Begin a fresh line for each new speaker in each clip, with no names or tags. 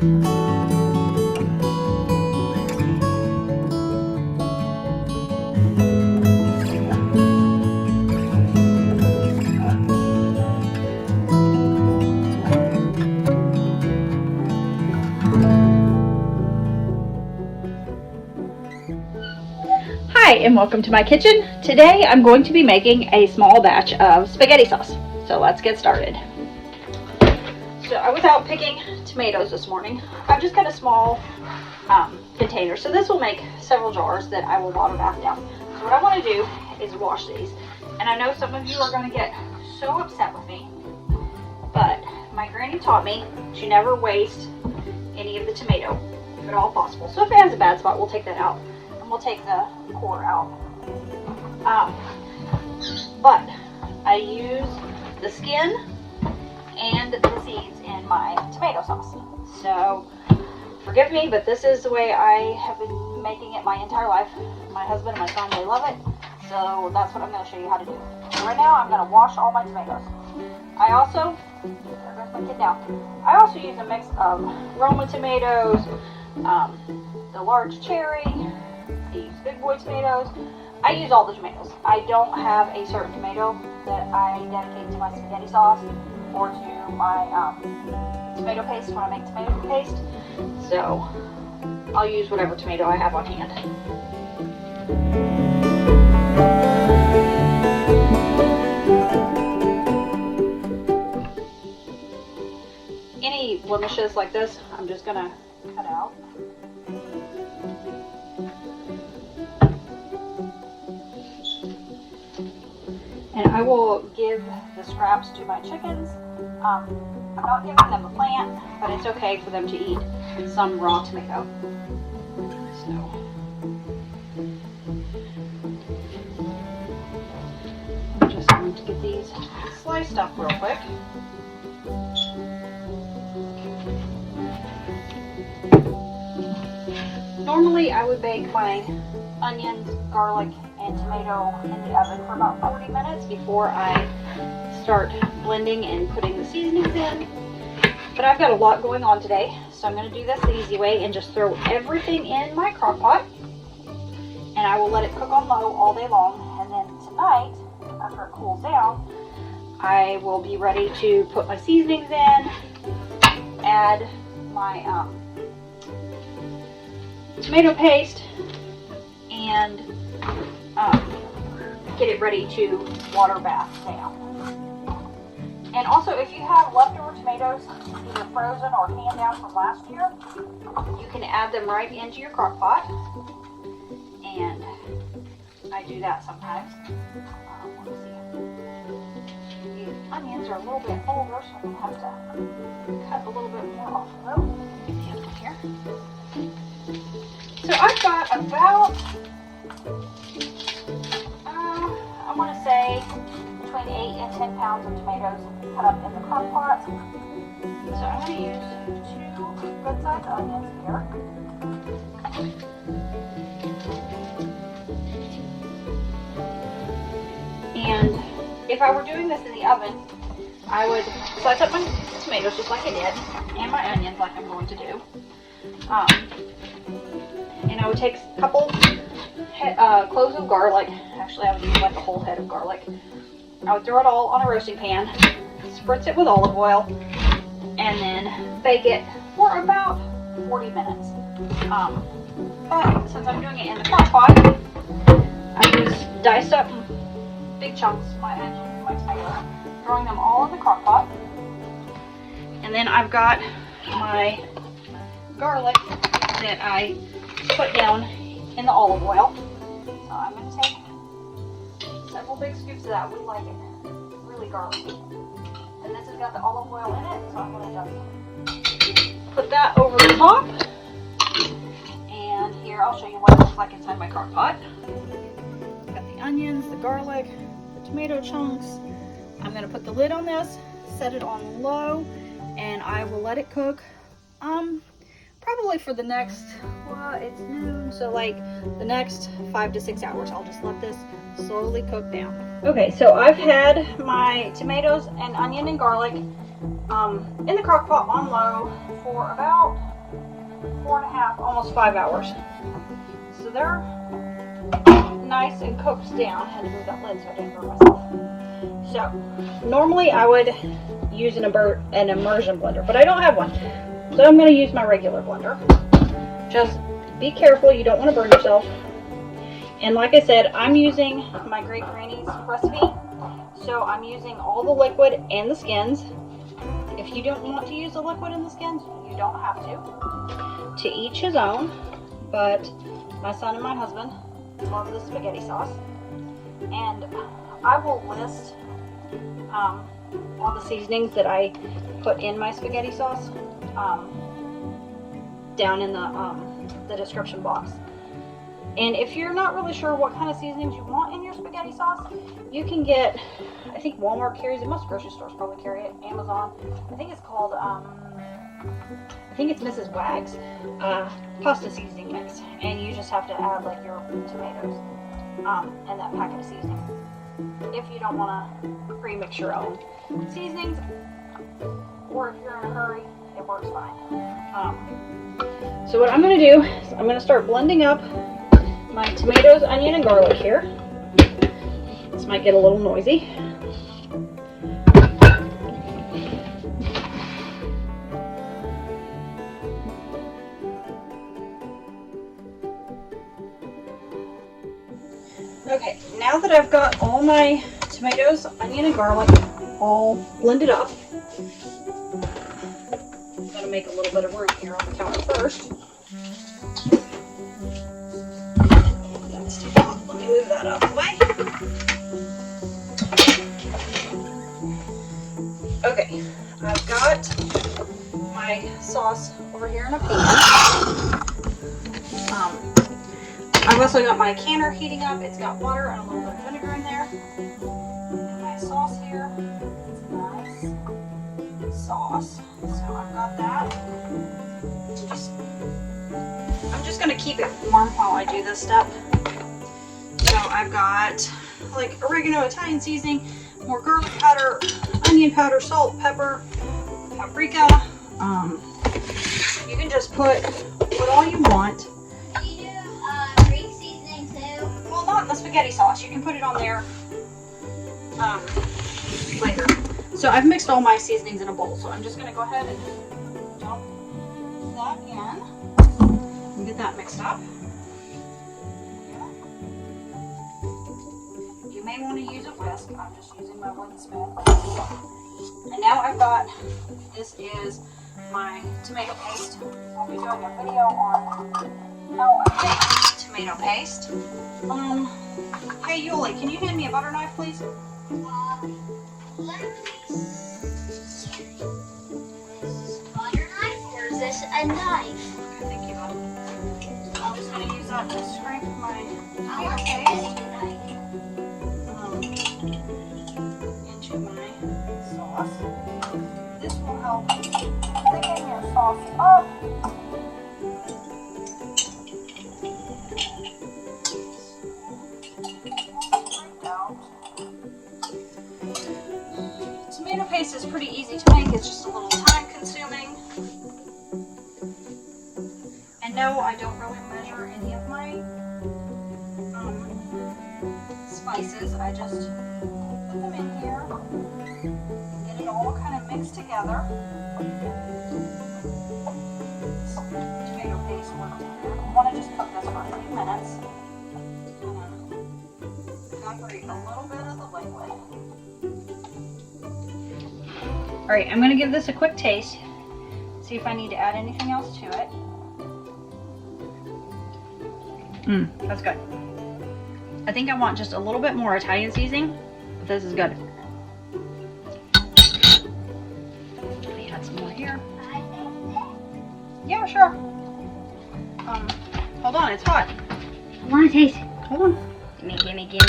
Hi and welcome to my kitchen. Today I'm going to be making a small batch of spaghetti sauce. So let's get started. So I was out picking tomatoes this morning. I've just got a small container. So this will make several jars that I will water bath down. So what I want to do is wash these. And I know some of you are going to get so upset with me, but my granny taught me to never waste any of the tomato if at all possible. So if it has a bad spot, we'll take that out. We'll take the core out. But I use the skin and the seeds in my tomato sauce. So forgive me, but this is the way I have been making it my entire life. My husband and my son, they love it. So that's what I'm going to show you how to do. So right now I'm going to wash all my tomatoes. I also, there goes my kid down. I also use a mix of Roma tomatoes, the large cherry, these big boy tomatoes. I use all the tomatoes. I don't have a certain tomato that I dedicate to my spaghetti sauce or to my tomato paste when I make tomato paste. So I'll use whatever tomato I have on hand. Any blemishes like this, I'm just gonna cut out. And I will give the scraps to my chickens. I'm not giving them a plant, but it's okay for them to eat some raw tomato. So, I'm just going to get these sliced up real quick. Normally I would bake my onions, garlic, and tomato in the oven for about 40 minutes before I start blending and putting the seasonings in. But I've got a lot going on today, so I'm going to do this the easy way and just throw everything in my crock pot. And I will let it cook on low all day long. And then tonight, after it cools down, I will be ready to put my seasonings in, add my tomato paste, and get it ready to water bath down. And also, if you have leftover tomatoes, either frozen or canned down from last year, you can add them right into your crock pot. And I do that sometimes. Let's see. The onions are a little bit older, so I'm going to have to cut a little bit more off of them. Here. So I've got about, I want to say between 8 and 10 pounds of tomatoes cut up in the crock pot. So I'm going to use 2 good-sized onions here. And if I were doing this in the oven, I would slice up my tomatoes just like I did, and my onions like I'm going to do. And I would take a couple cloves of garlic. Actually, I would use like a whole head of garlic. I would throw it all on a roasting pan, spritz it with olive oil, and then bake it for about 40 minutes. But since I'm doing it in the crock pot, I use diced up big chunks, my onions, my tomato, throwing them all in the crock pot. And then I've got my garlic that I put down in the olive oil. So I'm going to take several big scoops of that. We like it really garlicky. And this has got the olive oil in it, so I'm going to just put that over the top. And here I'll show you what it looks like inside my crock pot. Got the onions, the garlic, the tomato chunks. I'm going to put the lid on this, set it on low, and I will let it cook probably for the next, well, it's noon, so like the next 5 to 6 hours. I'll just let this slowly cook down. Okay, so I've had my tomatoes and onion and garlic in the crock pot on low for about 4.5, almost 5 hours. So they're nice and cooked down. I had to move that lid so I didn't burn myself. So normally I would use an immersion blender, but I don't have one. So I'm going to use my regular blender. Just be careful, you don't want to burn yourself. And like I said, I'm using my Great Granny's recipe. So I'm using all the liquid and the skins. If you don't want to use the liquid and the skins, you don't have to. To each his own. But my son and my husband love the spaghetti sauce. And I will list all the seasonings that I put in my spaghetti sauce down in the description box. And if you're not really sure what kind of seasonings you want in your spaghetti sauce, you can get, I think Walmart carries it, most grocery stores probably carry it, Amazon. I think it's called, I think it's Mrs. Wag's pasta seasoning mix. And you just have to add like your tomatoes and that packet of seasoning. If you don't want to pre-mix your own seasonings, or if you're in a hurry, it works fine. So what I'm going to do is I'm going to start blending up my tomatoes, onion, and garlic here. This might get a little noisy. Okay, now that I've got all my tomatoes, onion, and garlic all blended up, I'm going to make a little bit of room here on the counter first. Let me move that out of the way. Okay, I've got my sauce over here in a pan. I've also got my canner heating up. It's got water and a little bit of vinegar in there. And my sauce here, it's a nice sauce. So I've got that. I'm just going to keep it warm while I do this step. So I've got like oregano, Italian seasoning, more garlic powder, onion powder, salt, pepper, paprika. You can just put all you want.
Do you do Greek seasoning too?
Well, not in the spaghetti sauce. You can put it on there later. So I've mixed all my seasonings in a bowl. So I'm just going to go ahead and dump that in and get that mixed up. You may want to use a whisk. I'm just using my wooden spoon. And now I've got, this is my tomato paste. I'll be doing a video on how I make tomato paste. Hey Yuli, can you hand me a butter knife, please?
Let me see. Is this a butter knife or is this a knife?
Okay, thank you, bud. I'm just going to use that to scrape my
I want
tomato
a
paste
knife.
into my sauce. This will help thicken your sauce up. Tomato paste is pretty easy to make. It's just a little time consuming. And no, I don't really measure any of my spices. I just put them in here, get it all kind of mixed together. Tomato paste worked in there. I want to just cook this for a few minutes. Evaporate a little bit of the liquid. Alright, I'm going to give this a quick taste. See if I need to add anything else to it. That's good. I think I want just a little bit more Italian seasoning, but this is good. Let me add some more here. Yeah, sure. Hold on, it's hot.
I want to taste it.
Hold on.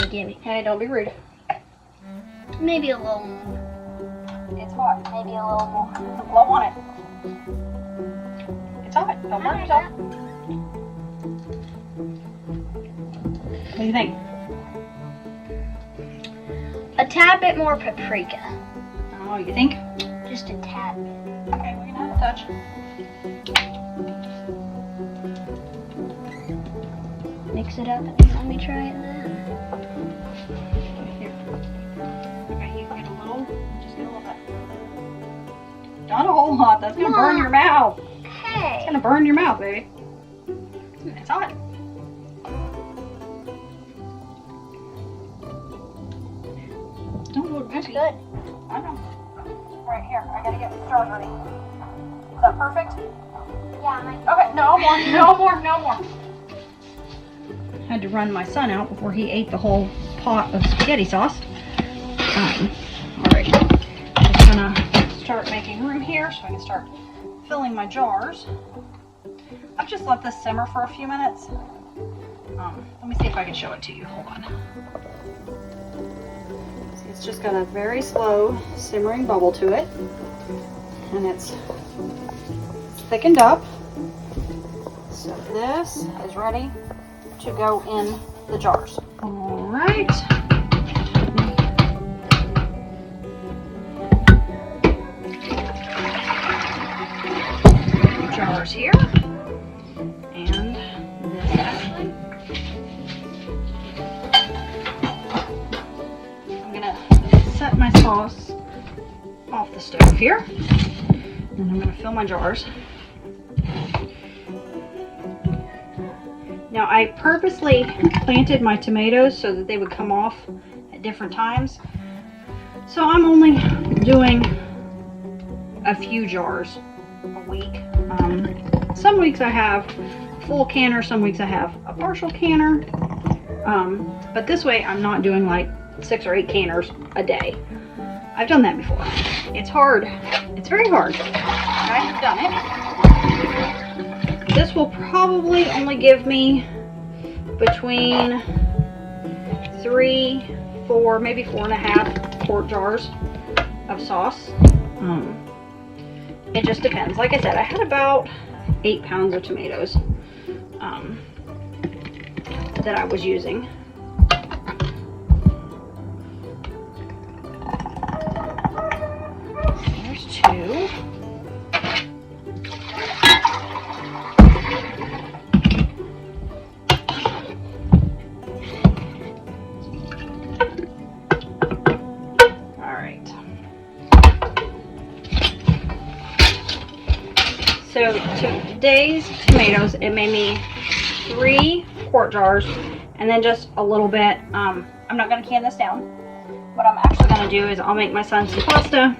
Gimme.
Hey, don't be rude.
Maybe a little more.
It's hot.
Maybe a little more.
Blow on it. It's hot. Don't burn yourself. What do you think?
tad bit more paprika.
Oh, you think?
Just a tad bit.
Okay, we can have a touch.
Mix it up and then let me try it then.
Here. Okay, you can get a little, just get a little bit. Not a whole lot, that's gonna burn your mouth. It's
Hey.
gonna burn your mouth, baby. It's hot. Don't look
That's
busy.
good.
I know. Right here, I gotta get the jars ready. Is that perfect?
Yeah,
Okay, no more, no more, no more. Had to run my son out before he ate the whole pot of spaghetti sauce. Alright, just gonna start making room here so I can start filling my jars. I've just let this simmer for a few minutes. Let me see if I can show it to you. Hold on. See, it's just got a very slow simmering bubble to it, and it's thickened up. So this is ready to go in the jars. All right. Jars here. And this actually. I'm gonna set my sauce off the stove here. And I'm gonna fill my jars. Now I purposely planted my tomatoes so that they would come off at different times. So I'm only doing a few jars a week. Some weeks I have a full canner, some weeks I have a partial canner. But this way I'm not doing like 6 or 8 canners a day. I've done that before. It's hard. It's very hard. I have done it. This will probably only give me between 3, 4, maybe 4.5 quart jars of sauce. It just depends. Like I said, I had about 8 pounds of tomatoes that I was using. There's 2. So today's tomatoes, it made me 3 quart jars and then just a little bit. I'm not going to can this down. What I'm actually going to do is I'll make my son some pasta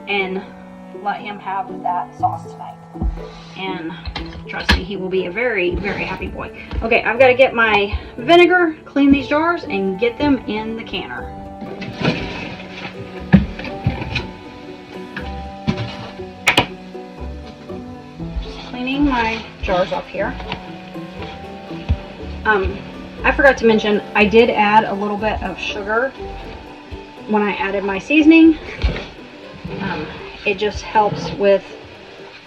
and let him have that sauce tonight. And trust me, he will be a very, very happy boy. Okay, I've got to get my vinegar, clean these jars, and get them in the canner. Cleaning my jars up here. I forgot to mention, I did add a little bit of sugar when I added my seasoning. It just helps with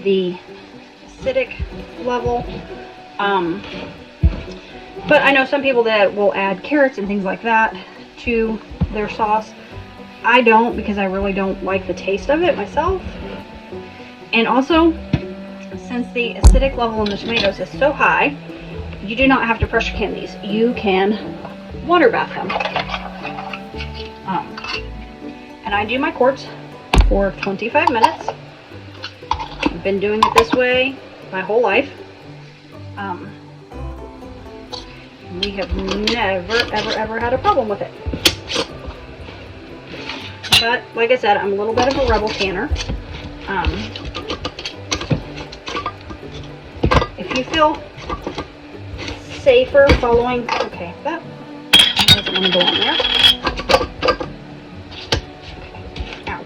the acidic level. But I know some people that will add carrots and things like that to their sauce. I don't, because I really don't like the taste of it myself. And also, since the acidic level in the tomatoes is so high, you do not have to pressure can these. You can water bath them. And I do my quarts for 25 minutes. I've been doing it this way my whole life. We have never, ever had a problem with it. But, like I said, I'm a little bit of a rebel canner. If you feel safer following, okay, that doesn't want to go on there. Ow.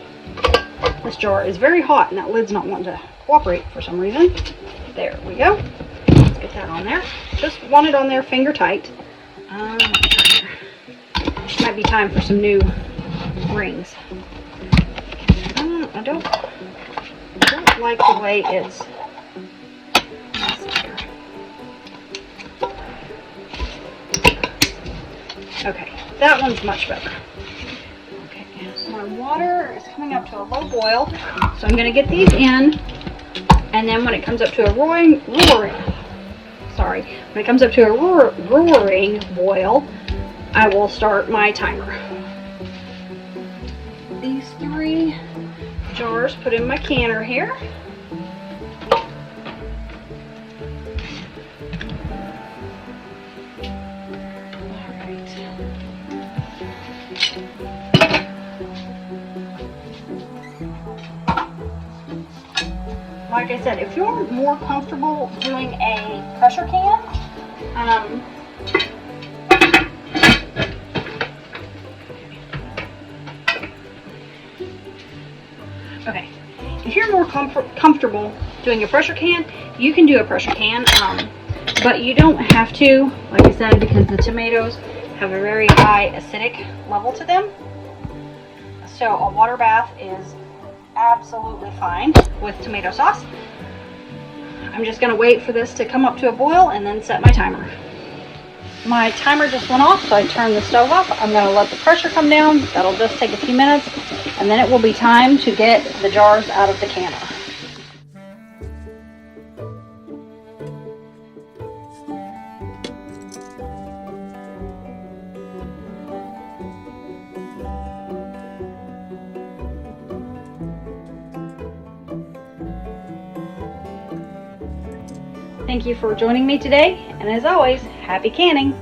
This jar is very hot and that lid's not wanting to cooperate for some reason. There we go. Let's get that on there. Just want it on there finger tight. Might be time for some new rings. I don't like the way it's. Okay, that one's much better. water is coming up to a low boil, so I'm going to get these in, and then when it comes up to a roaring boil, I will start my timer. These 3 jars put in my canner here. Like I said, if you're more comfortable doing a pressure can, okay, if you're more comfortable doing a pressure can, you can do a pressure can, but you don't have to, like I said, because the tomatoes have a very high acidic level to them. So a water bath is absolutely fine with tomato sauce. I'm just going to wait for this to come up to a boil and then set my timer. My timer just went off, so I turned the stove off. I'm going to let the pressure come down. That'll just take a few minutes, and then it will be time to get the jars out of the canner. Thank you for joining me today, and as always, happy canning!